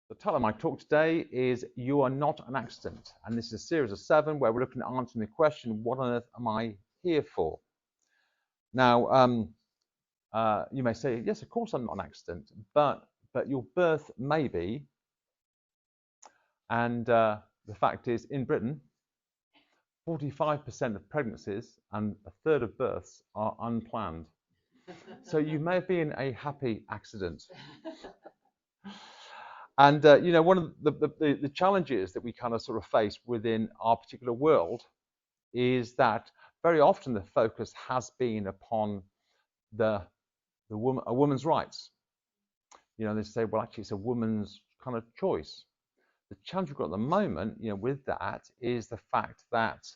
The title of my talk today is You Are Not an Accident, and this is a series of 7 where we're looking at answering the question, what on earth am I here for? Now, you may say, yes, of course I'm not an accident, but your birth may be, and the fact is, in Britain, 45% of pregnancies and a third of births are unplanned. So you may have been a happy accident. And one of the challenges that we kind of sort of face within our particular world is that very often the focus has been upon a woman's rights. They say, well, actually, it's a woman's kind of choice. The challenge we've got at the moment, with that is the fact that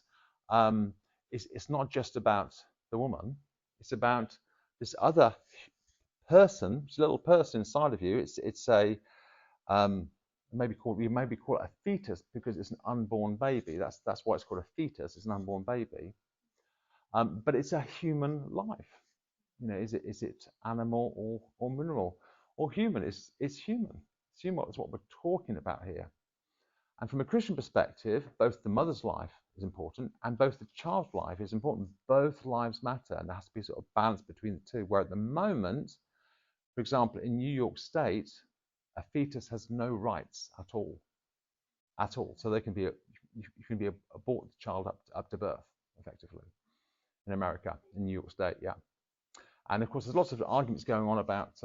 it's not just about the woman; it's about this other person, this little person inside of you. It's a you may call it a fetus because it's an unborn baby. That's why it's called a fetus. It's an unborn baby, but it's a human life. Is it animal or mineral or human? It's human. It's human. That's what we're talking about here. And from a Christian perspective, both the mother's life is important and both the child's life is important. Both lives matter, and there has to be sort of balance between the two. Where at the moment, for example, in New York State, a fetus has no rights at all. So you can be abort the child up to birth, effectively, in America, in New York State, yeah. And of course, there's lots of arguments going on about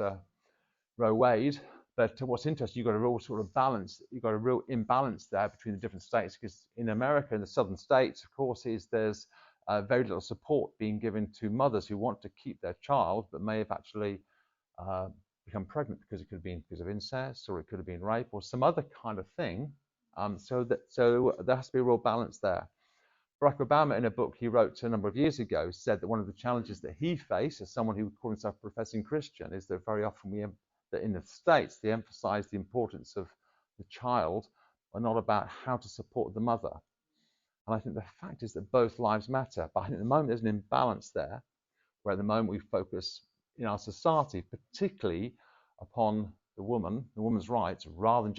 Roe Wade, but what's interesting, you've got a real sort of balance. You've got a real imbalance there between the different states, because in America, in the southern states, of course, there's very little support being given to mothers who want to keep their child, but may have actually become pregnant because it could have been because of incest, or it could have been rape, or some other kind of thing. So there has to be a real balance there. Barack Obama, in a book he wrote a number of years ago, said that one of the challenges that he faced as someone who would call himself a professing Christian is that very often that in the States they emphasize the importance of the child, but not about how to support the mother. And I think the fact is that both lives matter. But I think at the moment there's an imbalance there, where at the moment we focus in our society particularly upon the woman's rights, rather than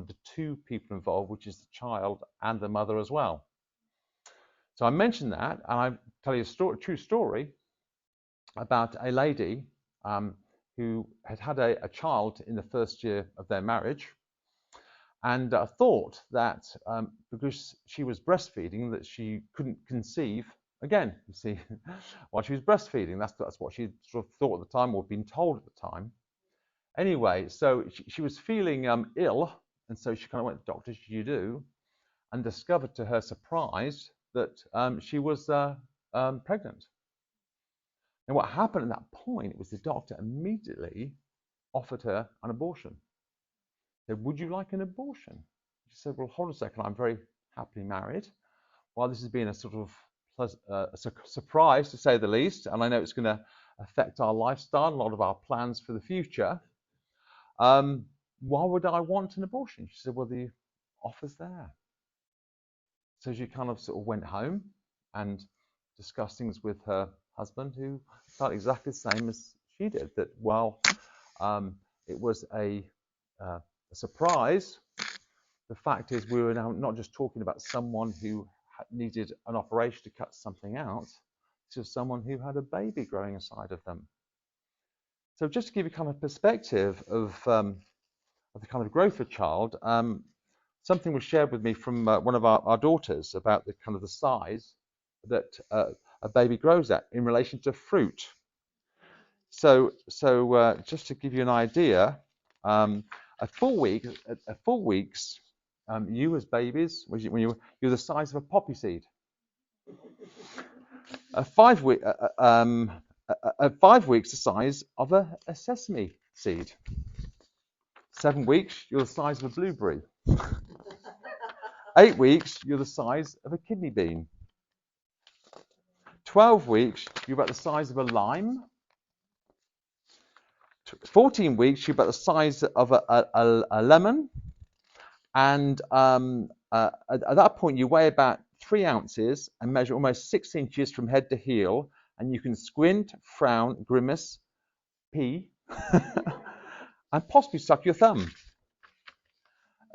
the two people involved, which is the child and the mother as well. So I mentioned that, and I tell you a true story about a lady who had a child in the first year of their marriage, and thought that because she was breastfeeding that she couldn't conceive again. You see, while she was breastfeeding, that's what she sort of thought at the time, or been told at the time. Anyway, so she was feeling ill, and so she kind of went to the doctor, "Should you do?" and discovered to her surprise that she was pregnant. And what happened at that point was the doctor immediately offered her an abortion. He said, "Would you like an abortion?" She said, "Well, hold a second, I'm very happily married. While this has been a sort of surprise, to say the least, and I know it's going to affect our lifestyle, a lot of our plans for the future, why would I want an abortion?" She said, "Well, the offer's there." So she kind of sort of went home and discussed things with her husband, who felt exactly the same as she did, that while it was a surprise, the fact is we were now not just talking about someone who needed an operation to cut something out, to someone who had a baby growing inside of them. So just to give you kind of perspective of the kind of growth of a child, something was shared with me from one of our daughters about the kind of the size that a baby grows at in relation to fruit. So just to give you an idea, at 4 weeks, you as babies, when you're the size of a poppy seed. At 5 weeks, the size of a sesame seed. 7 weeks, you're the size of a blueberry. 8 weeks, you're the size of a kidney bean. 12 weeks, you're about the size of a lime. 14 weeks, you're about the size of a lemon. And at that point, you weigh about 3 ounces and measure almost 6 inches from head to heel. And you can squint, frown, grimace, pee, and possibly suck your thumb.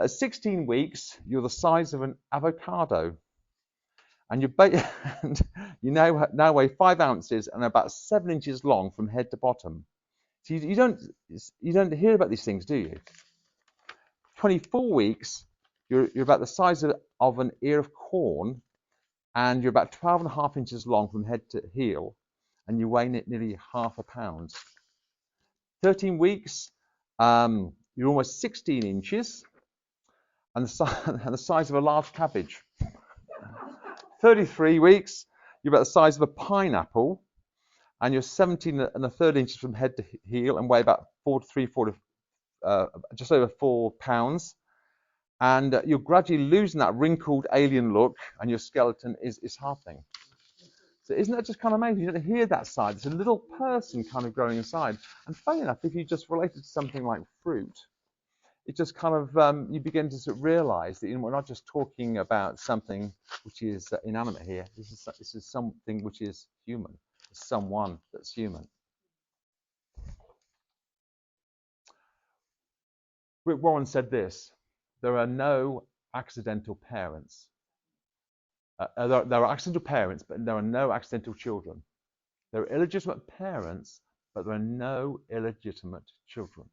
At 16 weeks, you're the size of an avocado, and and you now weigh 5 ounces and about 7 inches long from head to bottom. So you don't hear about these things, do you? 24 weeks, you're about the size of an ear of corn, and you're about 12.5 inches long from head to heel, and you weigh nearly half a pound. 13 weeks, you're almost 16 inches, and the size of a large cabbage. 33 weeks, you're about the size of a pineapple, and you're 17.3 inches from head to heel, and weigh about just over 4 pounds. And you're gradually losing that wrinkled alien look, and your skeleton is halving. So isn't that just kind of amazing? You don't hear that side. It's a little person kind of growing inside. And funny enough, if you just relate it to something like fruit, it just kind of, you begin to sort of realize that we're not just talking about something which is inanimate here. This is something which is human. It's someone that's human. Rick Warren said this: there are no accidental parents. There are accidental parents, but there are no accidental children. There are illegitimate parents, but there are no illegitimate children.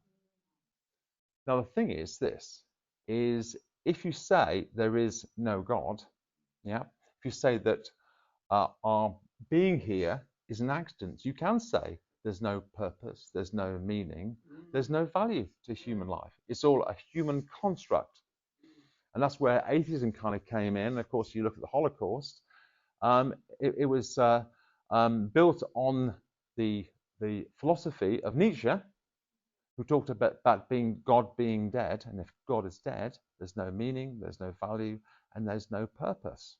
Now, the thing is this, is if you say there is no God, yeah, if you say that our being here is an accident, you can say there's no purpose, there's no meaning, there's no value to human life. It's all a human construct. And that's where atheism kind of came in. Of course, you look at the Holocaust, it was built on the philosophy of Nietzsche, who talked about God being dead. And if God is dead, there's no meaning, there's no value, and there's no purpose.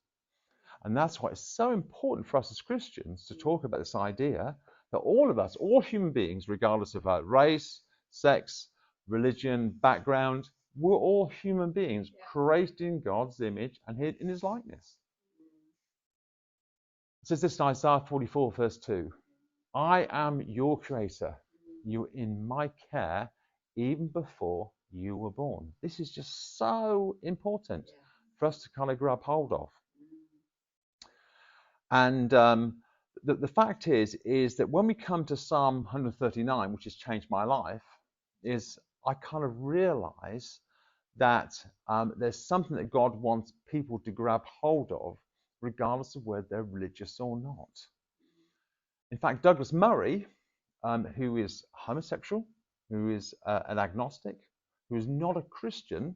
And that's why it's so important for us as Christians to talk about this idea that all of us, all human beings, regardless of our race, sex, religion, background, we're all human beings created in God's image and in his likeness. It says this in Isaiah 44, verse 2. I am your creator. You're in my care even before you were born. This is just so important for us to kind of grab hold of. And the fact is that when we come to Psalm 139, which has changed my life, is I kind of realize that there's something that God wants people to grab hold of, regardless of whether they're religious or not. In fact, Douglas Murray, who is homosexual, who is an agnostic, who is not a Christian,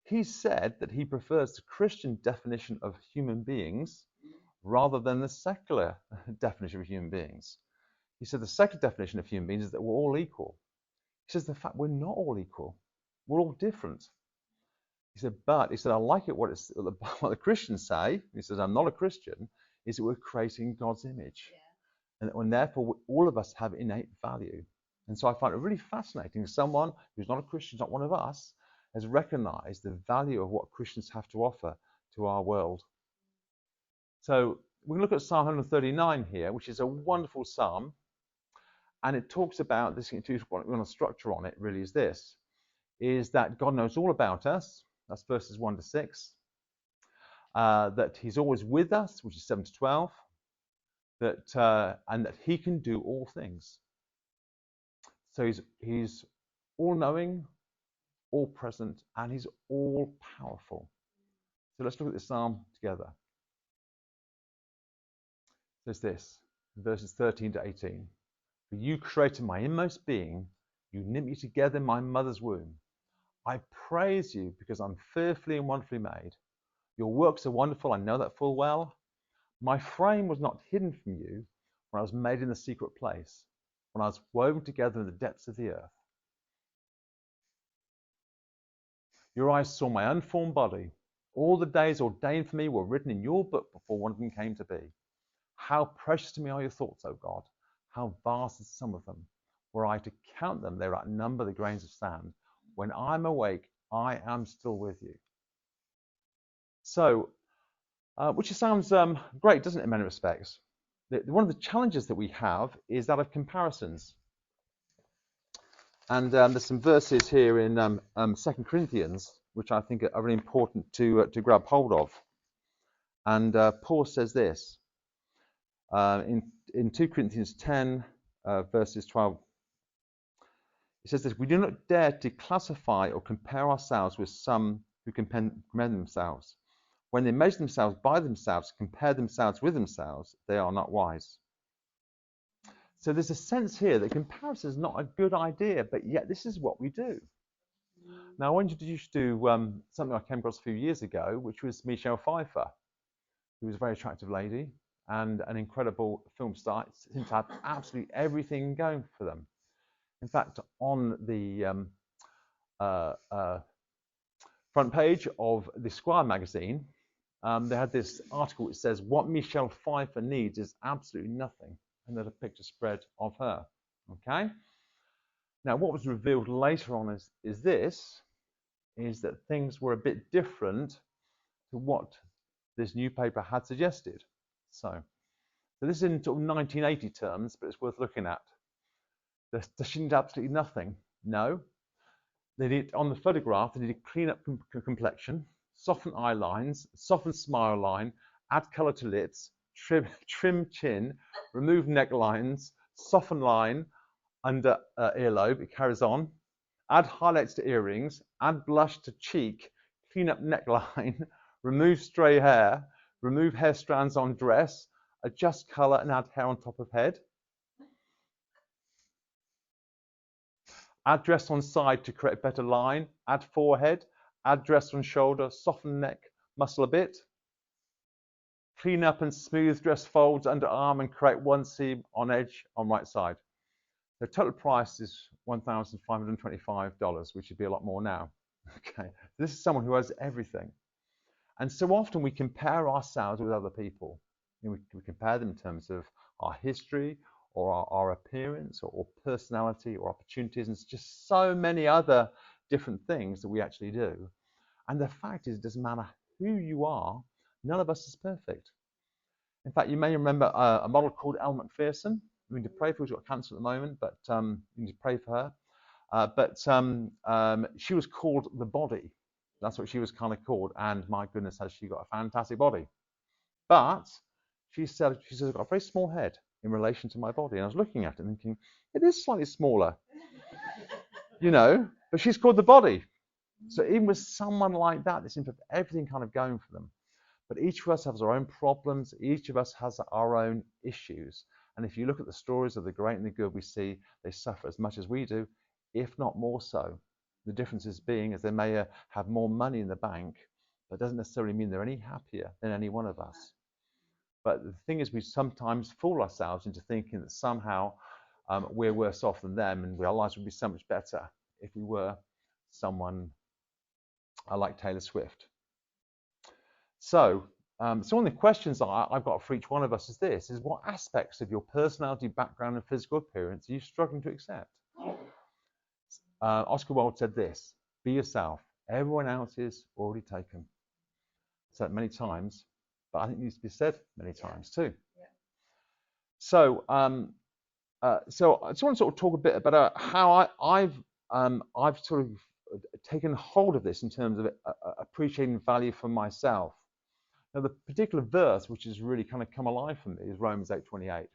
he said that he prefers the Christian definition of human beings rather than the secular definition of human beings. He said the secular definition of human beings is that we're all equal. He says the fact we're not all equal. We're all different. He said, I like it what the Christians say. He says, I'm not a Christian, is that we're creating God's image. Yeah. And therefore, all of us have innate value. And so I find it really fascinating. Someone who's not a Christian, not one of us, has recognized the value of what Christians have to offer to our world. So we can look at Psalm 139 here, which is a wonderful psalm. And it talks about this, on a structure on it really is this, is that God knows all about us. That's verses 1 to 6. That he's always with us, which is 7 to 12. And that he can do all things. So he's all-knowing, all-present, and he's all-powerful. So let's look at this psalm together. It says this, verses 13 to 18. For you created my inmost being. You knit me together in my mother's womb. I praise you because I'm fearfully and wonderfully made. Your works are wonderful, I know that full well. My frame was not hidden from you when I was made in the secret place, when I was woven together in the depths of the earth. Your eyes saw my unformed body. All the days ordained for me were written in your book before one of them came to be. How precious to me are your thoughts, O God. How vast is the sum of them. Were I to count them, they would outnumber the grains of sand. When I'm awake, I am still with you. So, which sounds great, doesn't it, in many respects? One of the challenges that we have is that of comparisons. And there's some verses here in 2 Corinthians, which I think are really important to grab hold of. And Paul says this in 2 Corinthians 10, verses 12. He says this: we do not dare to classify or compare ourselves with some who commend themselves. When they measure themselves by themselves, compare themselves with themselves, they are not wise. So there's a sense here that comparison is not a good idea, but yet this is what we do. Now, I want to introduce you to something I came across a few years ago, which was Michelle Pfeiffer, who was a very attractive lady and an incredible film star. It seems to have absolutely everything going for them. In fact, on the front page of the Esquire magazine, they had this article which says, what Michelle Pfeiffer needs is absolutely nothing. And there's a picture spread of her. Okay? Now, what was revealed later on is that things were a bit different to what this new paper had suggested. So this is in sort of 1980 terms, but it's worth looking at. She needed absolutely nothing. No. They need, on the photograph, they need to clean up complexion, soften eye lines, soften smile line, add colour to lips, trim chin, remove necklines, soften line under earlobe. It carries on. Add highlights to earrings, add blush to cheek, clean up neckline, remove stray hair, remove hair strands on dress, adjust colour and add hair on top of head. Add dress on side to create better line, add forehead, add dress on shoulder, soften neck, muscle a bit. Clean up and smooth dress folds under arm and create one seam on edge on right side. The total price is $1,525, which would be a lot more now. Okay, this is someone who has everything. And so often we compare ourselves with other people. You know, we compare them in terms of our history or our appearance or personality or opportunities, and it's just so many other different things that we actually do. And the fact is, it doesn't matter who you are, none of us is perfect. In fact, you may remember a model called Elle Macpherson. We need to pray for her. She's got cancer at the moment, but you need to pray for her. She was called the body. That's what she was kind of called. And my goodness, has she got a fantastic body. But she said, I've got a very small head in relation to my body. And I was looking at it and thinking, it is slightly smaller, you know, but she's called the body. So even with someone like that, they seem to have everything kind of going for them. But each of us has our own problems. Each of us has our own issues. And if you look at the stories of the great and the good, we see they suffer as much as we do, if not more so. The difference is being as they may have more money in the bank, but it doesn't necessarily mean they're any happier than any one of us. But the thing is, we sometimes fool ourselves into thinking that somehow we're worse off than them, and our lives would be so much better if we were someone like Taylor Swift. So one of the questions I've got for each one of us is this, is what aspects of your personality, background, and physical appearance are you struggling to accept? Oscar Wilde said this, be yourself. Everyone else is already taken. Said it many times, but I think it needs to be said many times too. Yeah. So I just want to sort of talk a bit about how I've sort of taken hold of this in terms of appreciating value for myself. Now, the particular verse which has really kind of come alive for me is Romans 8:28. It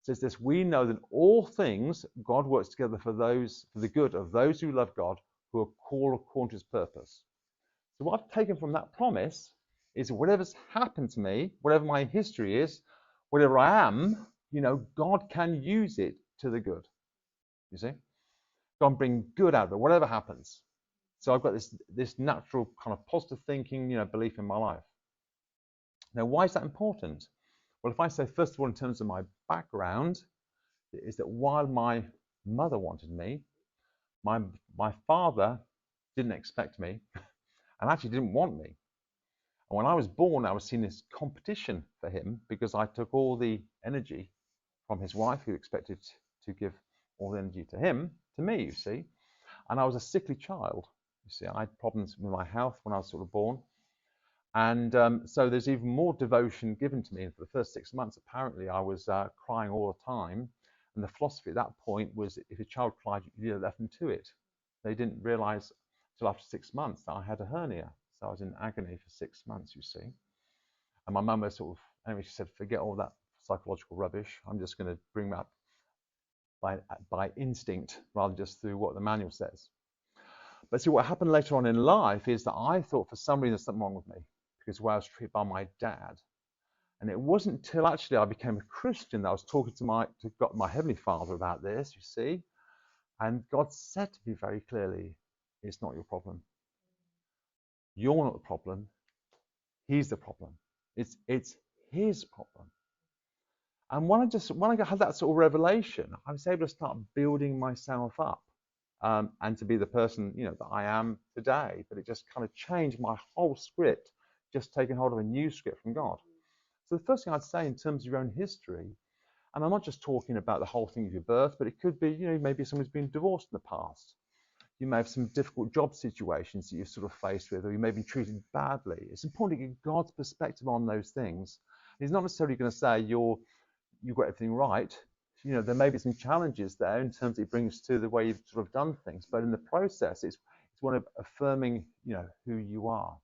says this: we know that all things God works together for the good of those who love God, who are called according to his purpose. So what I've taken from that promise is whatever's happened to me, whatever my history is, whatever I am, you know, God can use it to the good. You see? God can bring good out of it, whatever happens. So I've got this natural kind of positive thinking, you know, belief in my life. Now, why is that important? Well, if I say, first of all, in terms of my background, is that while my mother wanted me, my father didn't expect me and actually didn't want me. And when I was born, I was seen as competition for him because I took all the energy from his wife, who expected to give all the energy to him, to me, you see. And I was a sickly child. You see, I had problems with my health when I was sort of born. And so there's even more devotion given to me. And for the first 6 months, apparently, I was crying all the time. And the philosophy at that point was if a child cried, you left them to it. They didn't realize until after 6 months that I had a hernia. So I was in agony for 6 months, you see. And my mum was sort of, anyway, she said, forget all that psychological rubbish. I'm just going to bring that by instinct rather than just through what the manual says. But see, what happened later on in life is that I thought for some reason there's something wrong with me because of the way I was treated by my dad. And it wasn't until actually I became a Christian that I was talking to my Heavenly Father about this, you see. And God said to me very clearly, it's not your problem. You're not the problem. He's the problem. It's his problem. And when I had that sort of revelation, I was able to start building myself up and to be the person, that I am today. But it just kind of changed my whole script, just taking hold of a new script from God. So the first thing I'd say in terms of your own history, and I'm not just talking about the whole thing of your birth, but it could be, maybe someone's been divorced in the past. You may have some difficult job situations that you're sort of faced with, or you may be treated badly. It's important to get God's perspective on those things. He's not necessarily going to say you've got everything right. There may be some challenges there in terms it brings to the way you've sort of done things, but in the process, it's one of affirming, who you are.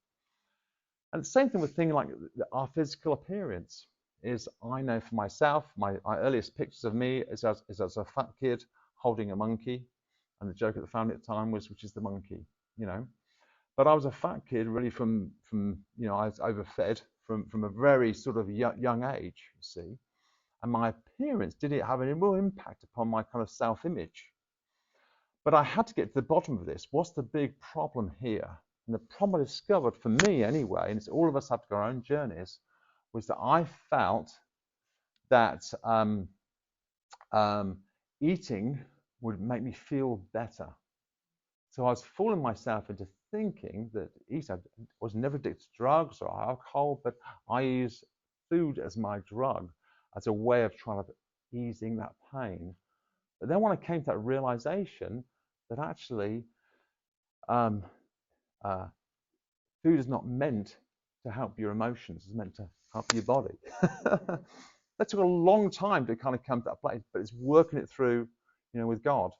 And the same thing with things like our physical appearance is, I know for myself, my earliest pictures of me is as a fat kid holding a monkey. And the joke at the family at the time was, which is the monkey, But I was a fat kid really from I was overfed from a very sort of young age, you see. And my appearance did it have a real impact upon my kind of self-image. But I had to get to the bottom of this. What's the big problem here? And the problem I discovered, for me anyway, and it's all of us have to go our own journeys, was that I felt that eating would make me feel better. So I was fooling myself into thinking that I was never addicted to drugs or alcohol, but I used food as my drug, as a way of trying to easing that pain. But then when I came to that realization that actually food is not meant to help your emotions, it's meant to help your body. That took a long time to kind of come to that place, but it's working it through, with God.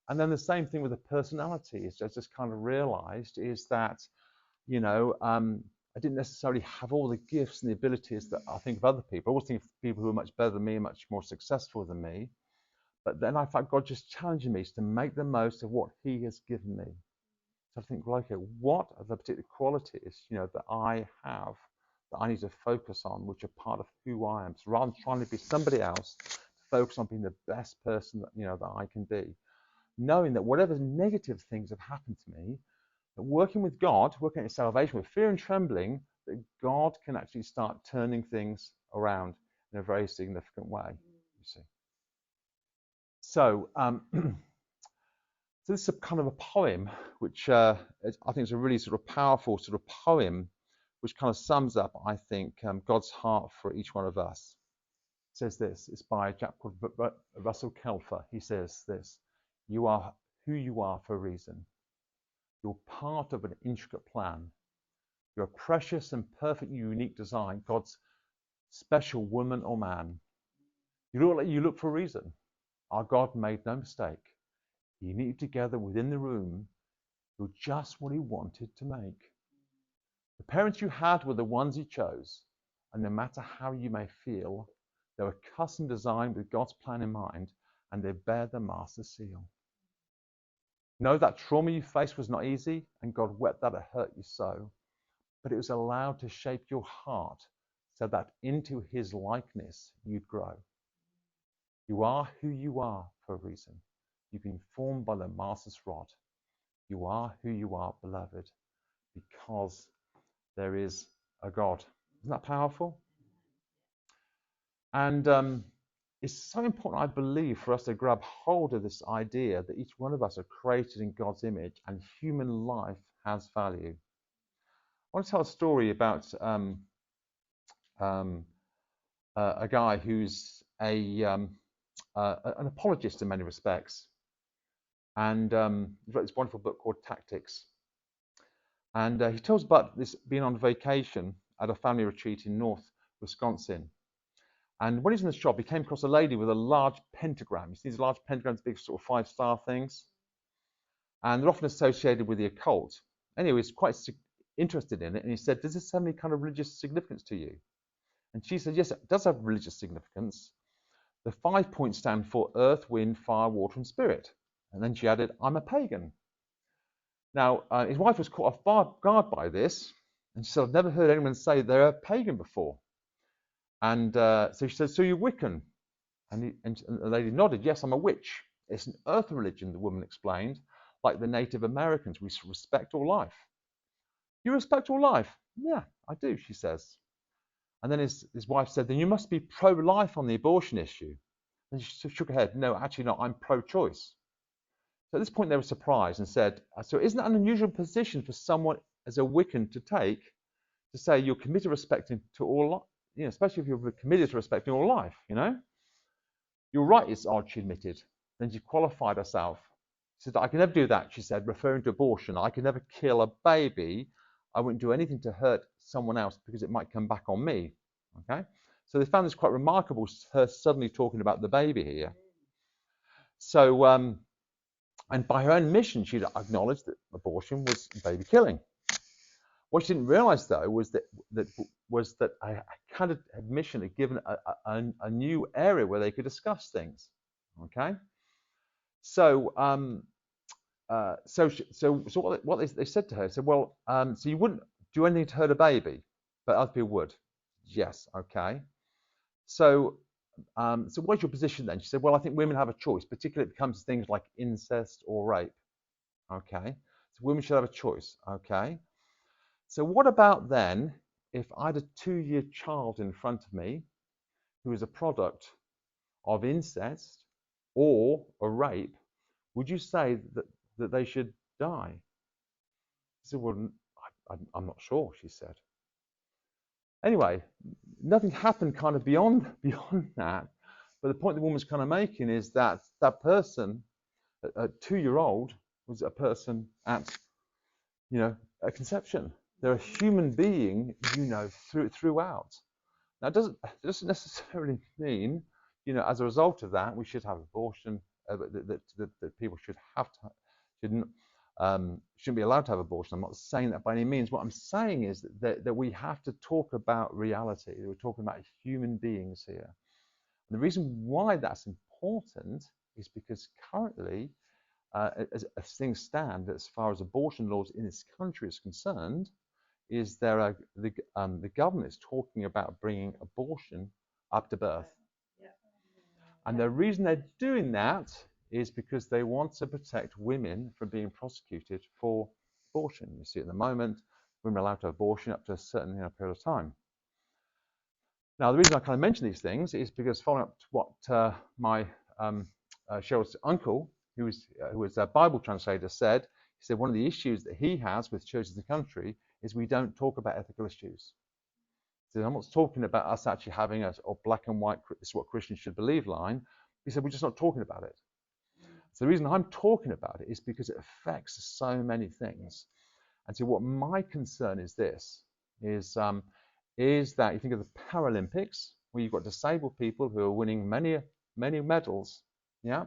And then the same thing with the personality. I just kind of realized is that, I didn't necessarily have all the gifts and the abilities that I think of other people. I always think of people who are much better than me, much more successful than me. But then I felt God just challenging me to make the most of what He has given me. So I think, okay, what are the particular qualities, that I have that I need to focus on, which are part of who I am. So rather than trying to be somebody else, focus on being the best person that, that I can be. Knowing that whatever negative things have happened to me, that working with God, working at salvation with fear and trembling, that God can actually start turning things around in a very significant way, you see. So, so this is a kind of a poem, which I think is a really sort of powerful sort of poem, which kind of sums up, I think, God's heart for each one of us. It says this, it's by a chap called Russell Kelfer. He says this: you are who you are for a reason. You're part of an intricate plan. You're a precious and perfect, unique design, God's special woman or man. You look for a reason. Our God made no mistake. He knit you together within the room. You're just what He wanted to make. The parents you had were the ones He chose, and no matter how you may feel, they were custom designed with God's plan in mind, and they bear the Master's seal. Know that trauma you faced was not easy, and God wept that it hurt you so, but it was allowed to shape your heart so that into His likeness you'd grow. You are who you are for a reason. You've been formed by the Master's rod. You are who you are, beloved, because there is a God. Isn't that powerful? And it's so important, I believe, for us to grab hold of this idea that each one of us are created in God's image and human life has value. I want to tell a story about a guy who's an apologist in many respects. And he wrote this wonderful book called Tactics. And he tells about this being on vacation at a family retreat in North Wisconsin. And when he was in the shop, he came across a lady with a large pentagram. You see these large pentagrams, big sort of 5-star things? And they're often associated with the occult. Anyway, he's quite interested in it, and he said, does this have any kind of religious significance to you? And she said, yes, it does have religious significance. The 5 points stand for earth, wind, fire, water, and spirit. And then she added, I'm a pagan. Now, his wife was caught off guard by this, and she said, I've never heard anyone say they're a pagan before. And so she said, so you're Wiccan? And the lady nodded, yes, I'm a witch. It's an earth religion, the woman explained, like the Native Americans. We respect all life. You respect all life? Yeah, I do, she says. And then his wife said, then you must be pro-life on the abortion issue. And she shook her head, no, actually not, I'm pro-choice. So at this point they were surprised and said, so isn't that an unusual position for someone as a Wiccan to take, to say you're committed to respecting to all life, you know, especially if you're committed to respecting all life, you know? You're right, it's odd, she admitted. Then she qualified herself. She said, I can never do that, she said, referring to abortion. I can never kill a baby. I wouldn't do anything to hurt someone else because it might come back on me. Okay? So they found this quite remarkable, her suddenly talking about the baby here. So, and by her own admission, she'd acknowledged that abortion was baby killing. What she didn't realize, though, was that a kind of admission had given a new area where they could discuss things. Okay? So, what they said to her, said, well, so you wouldn't do anything to hurt a baby, but other people would. Yes, okay. So what's your position then? She said, well, I think women have a choice, particularly if it comes to things like incest or rape. Okay, so women should have a choice. Okay. So what about then if I had a 2-year child in front of me who is a product of incest or a rape? Would you say that they should die? She said, well, I'm not sure, she said. Anyway, nothing happened kind of beyond that. But the point the woman's kind of making is that that person, a 2-year-old, was a person at, you know, a conception. They're a human being, you know, throughout. Now, it doesn't necessarily mean, you know, as a result of that, we should have abortion, that people should have to, shouldn't be allowed to have abortion. I'm not saying that by any means. What I'm saying is that we have to talk about reality. We're talking about human beings here. And the reason why that's important is because currently, as things stand, as far as abortion laws in this country is concerned, is the government is talking about bringing abortion up to birth. And the reason they're doing that is because they want to protect women from being prosecuted for abortion. You see, at the moment, women are allowed to have abortion up to a certain period of time. Now, the reason I kind of mention these things is because following up to what my Cheryl's uncle, who was a Bible translator, said, he said one of the issues that he has with churches in the country is we don't talk about ethical issues. So I'm not talking about us actually having a black and white, this is what Christians should believe line. He said, we're just not talking about it. So the reason I'm talking about it is because it affects so many things. And so what my concern is this, is that you think of the Paralympics, where you've got disabled people who are winning many medals, yeah?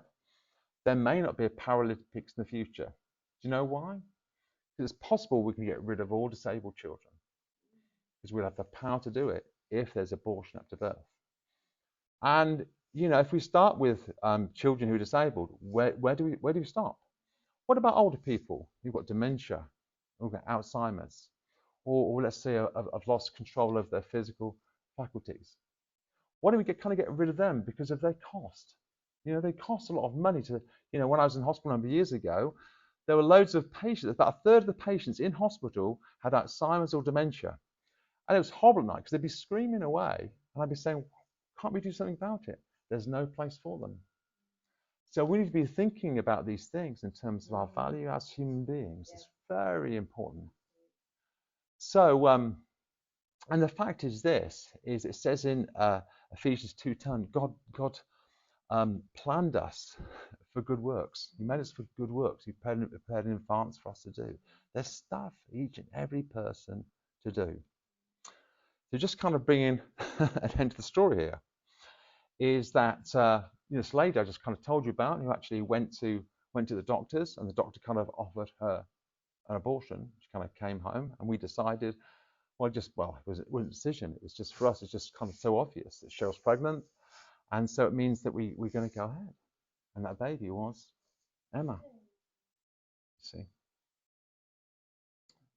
There may not be a Paralympics in the future. Do you know why? Because it's possible we can get rid of all disabled children, because we'll have the power to do it if there's abortion up to birth. And you know, if we start with children who are disabled, where do we stop? What about older people who've got dementia, who've got Alzheimer's, or let's say have lost control of their physical faculties? Why don't we get rid of them because of their cost? You know, they cost a lot of money to, you know, when I was in hospital a number of years ago, there were loads of patients, about a third of the patients in hospital had Alzheimer's or dementia. And it was horrible at night because they'd be screaming away and I'd be saying, can't we do something about it? There's no place for them. So we need to be thinking about these things in terms of our value as human beings. It's very important. So, and the fact is this, is it says in Ephesians 2:10, God planned us for good works. He made us for good works. He prepared in advance for us to do. There's stuff each and every person to do. So just kind of bringing an end to the story here. is that this lady I just kind of told you about, who actually went to the doctors, and the doctor kind of offered her an abortion. She kind of came home, and we decided, it wasn't a decision. It was just for us. It's just kind of so obvious that Cheryl's pregnant, and so it means that we're going to go ahead, and that baby was Emma. See,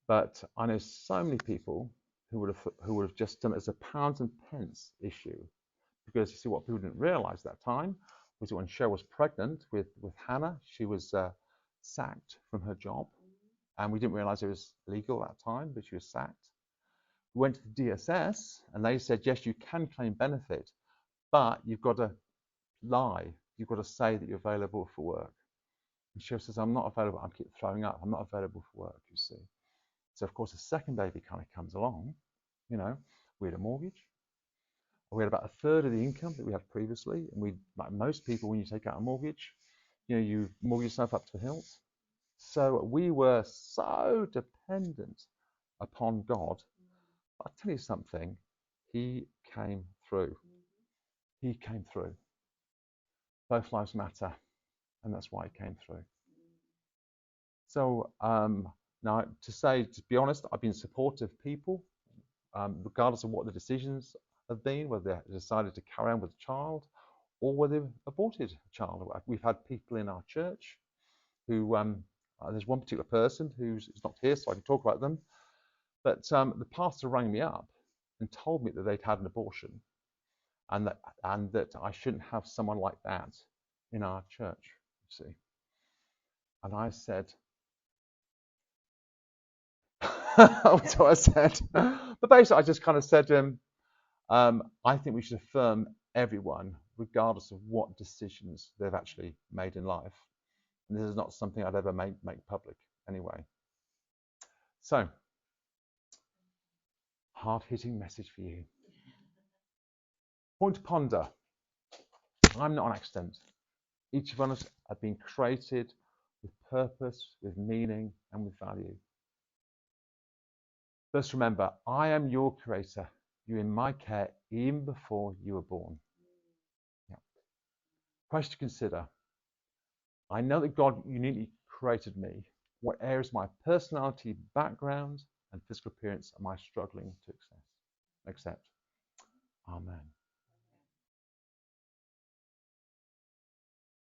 but I know so many people who would have just done it as a pounds and pence issue, because you see what people didn't realise at that time was that when Cheryl was pregnant with Hannah, she was sacked from her job, and we didn't realise it was legal at that time, but she was sacked. We went to the DSS, and they said, yes, you can claim benefit, but you've got to lie. You've got to say that you're available for work. And Cheryl says, I'm not available. I keep throwing up. I'm not available for work, you see. So, of course, the second baby kind of comes along. You know, we had a mortgage. We had about a third of the income that we had previously. And we, like most people, when you take out a mortgage, you mortgage yourself up to the hilt. So we were so dependent upon God. I'll tell you something, he came through. He came through. Both lives matter, and that's why he came through. So now, to be honest, I've been supportive of people, regardless of what the decisions have been, whether they decided to carry on with the child or whether they've aborted a child. We've had people in our church who, there's one particular person who's not here, so I can talk about them, but the pastor rang me up and told me that they'd had an abortion, and that I shouldn't have someone like that in our church, you see. And I said, that's what I said. But basically, I just kind of said to him, I think we should affirm everyone, regardless of what decisions they've actually made in life. And this is not something I'd ever make public anyway. So, hard-hitting message for you. Point to ponder. I'm not an accident. Each of us have been created with purpose, with meaning, and with value. First, remember, I am your creator. You're in my care even before you were born. Yeah. Question to consider. I know that God uniquely created me. What areas of my personality, background, and physical appearance am I struggling to accept? Amen.